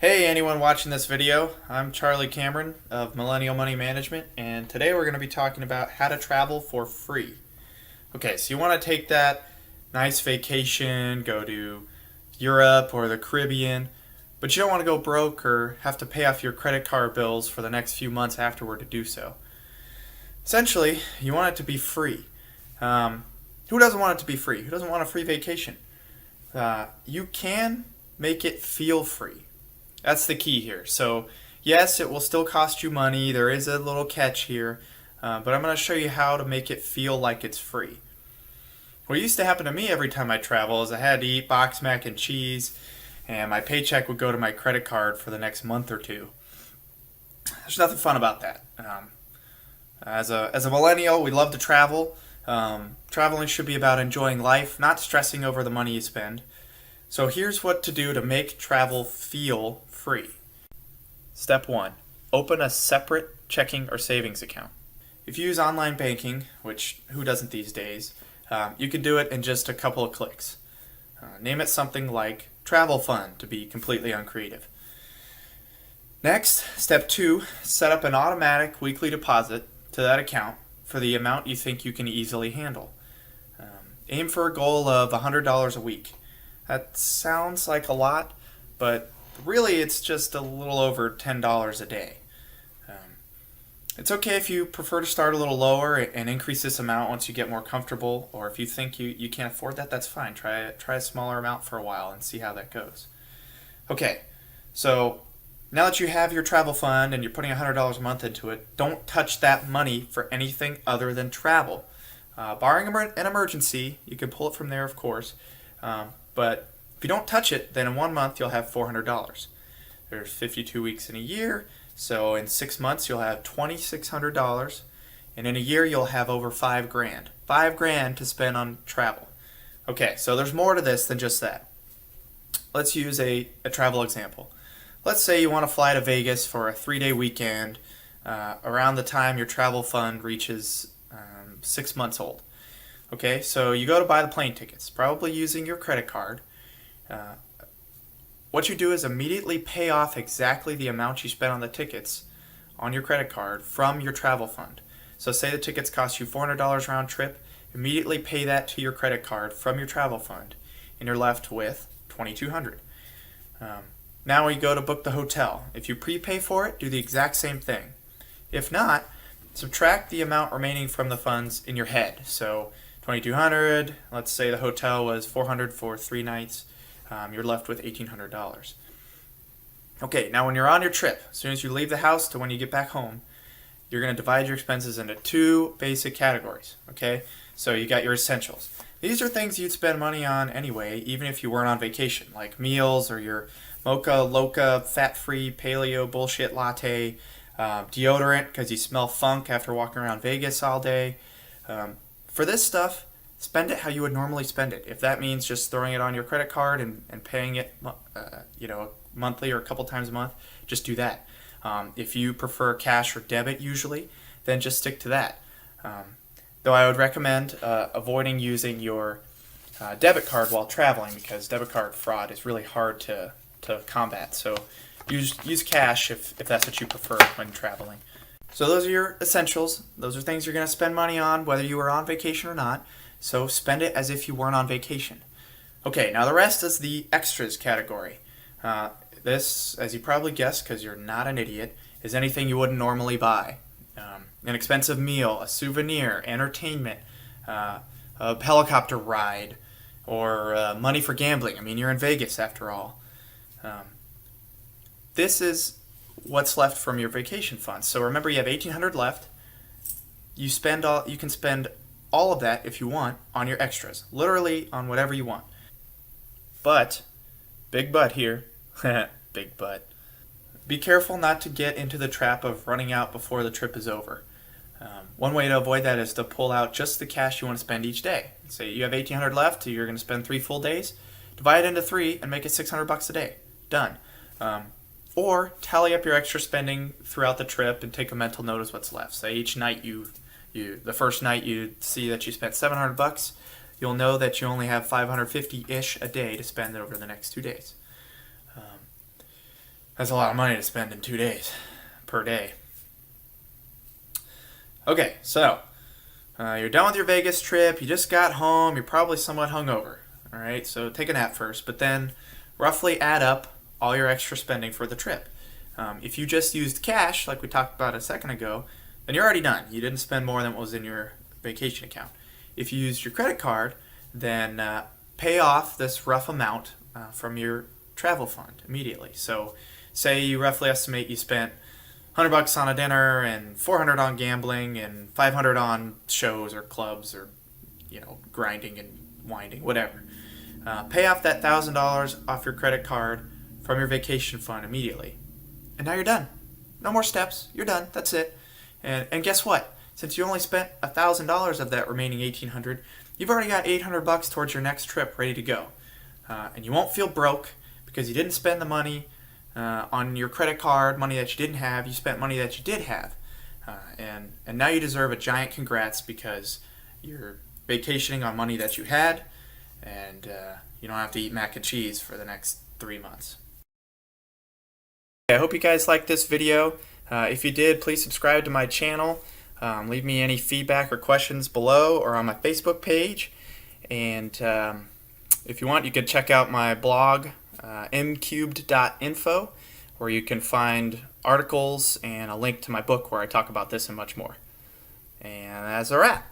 Hey anyone watching this video, I'm Charlie Cameron of Millennial Money Management, and today we're going to be talking about how to travel for free. Okay, so you want to take that nice vacation, go to Europe or the Caribbean, but you don't want to go broke or have to pay off your credit card bills for the next few months afterward to do so. Essentially, you want it to be free. Who doesn't want it to be free? Who doesn't want a free vacation? You can make it feel free. That's the key here. So, yes, it will still cost you money. There is a little catch here, but I'm going to show you how to make it feel like it's free. What used to happen to me every time I travel is I had to eat box mac and cheese, and my paycheck would go to my credit card for the next month or two. There's nothing fun about that. As a millennial, we love to travel. Traveling should be about enjoying life, not stressing over the money you spend. So here's what to do to make travel feel free. Step 1. Open a separate checking or savings account. If you use online banking, which who doesn't these days, you can do it in just a couple of clicks. Name it something like Travel Fund to be completely uncreative. Next, step 2, set up an automatic weekly deposit to that account for the amount you think you can easily handle. Aim for a goal of $100 a week. That sounds like a lot, but really it's just a little over $10 a day. It's okay if you prefer to start a little lower and increase this amount once you get more comfortable, or if you think you can't afford that, that's fine. Try a smaller amount for a while and see how that goes. Okay, so now that you have your travel fund and you're putting $100 a month into it, don't touch that money for anything other than travel. Barring an emergency, you can pull it from there, of course. But if you don't touch it, then in 1 month you'll have $400. There's 52 weeks in a year, so in 6 months you'll have $2,600, and in a year you'll have over $5,000. $5,000 to spend on travel. Okay, so there's more to this than just that. Let's use a travel example. Let's say you want to fly to Vegas for a 3-day weekend around the time your travel fund reaches 6 months old. Okay, so you go to buy the plane tickets, probably using your credit card. What you do is immediately pay off exactly the amount you spent on the tickets on your credit card from your travel fund. So say the tickets cost you $400 round trip, immediately pay that to your credit card from your travel fund, and you're left with $2,200. Now we go to book the hotel. If you prepay for it, do the exact same thing. If not, subtract the amount remaining from the funds in your head. So $2,200, let's say the hotel was $400 for 3 nights, you're left with $1,800. Okay, now when you're on your trip, as soon as you leave the house to when you get back home, you're going to divide your expenses into 2 basic categories, okay? So you got your essentials. These are things you'd spend money on anyway, even if you weren't on vacation, like meals or your Mocha Loca fat-free paleo bullshit latte, deodorant because you smell funk after walking around Vegas all day. For this stuff, spend it how you would normally spend it. If that means just throwing it on your credit card and paying it monthly or a couple times a month, just do that. If you prefer cash or debit usually, then just stick to that. Though I would recommend avoiding using your debit card while traveling because debit card fraud is really hard to combat. So use cash if that's what you prefer when traveling. So those are your essentials. Those are things you're going to spend money on whether you were on vacation or not. So spend it as if you weren't on vacation. Okay, now the rest is the extras category. This, as you probably guessed because you're not an idiot, is anything you wouldn't normally buy. An expensive meal, a souvenir, entertainment, a helicopter ride, or money for gambling. I mean, you're in Vegas after all. This is what's left from your vacation funds. So remember, you have $1,800 left. You can spend all of that if you want on your extras, literally on whatever you want. But, big but here, big but. Be careful not to get into the trap of running out before the trip is over. One way to avoid that is to pull out just the cash you want to spend each day. Say you have $1,800 left, you're going to spend 3 full days. Divide it into 3 and make it $600 a day. Done. Or tally up your extra spending throughout the trip and take a mental note of what's left. Say each night the first night you see that you spent $700, you'll know that you only have $550-ish a day to spend over the next 2 days. That's a lot of money to spend in 2 days per day. Okay, so you're done with your Vegas trip. You just got home. You're probably somewhat hungover. All right, so take a nap first, but then roughly add up all your extra spending for the trip. If you just used cash, like we talked about a second ago, then you're already done. You didn't spend more than what was in your vacation account. If you used your credit card, then pay off this rough amount from your travel fund immediately. So say you roughly estimate you spent $100 on a dinner and $400 on gambling and $500 on shows or clubs or grinding and winding, whatever. Pay off that $1,000 off your credit card from your vacation fund immediately. And now you're done. No more steps. You're done. That's it. And guess what? Since you only spent $1,000 of that remaining $1,800, you've already got $800 towards your next trip ready to go. And you won't feel broke because you didn't spend the money on your credit card, money that you didn't have. You spent money that you did have. And now you deserve a giant congrats because you're vacationing on money that you had, and you don't have to eat mac and cheese for the next 3 months. I hope you guys liked this video. If you did, please subscribe to my channel. Leave me any feedback or questions below or on my Facebook page. And if you want, you can check out my blog, mcubed.info, where you can find articles and a link to my book where I talk about this and much more. And that's a wrap.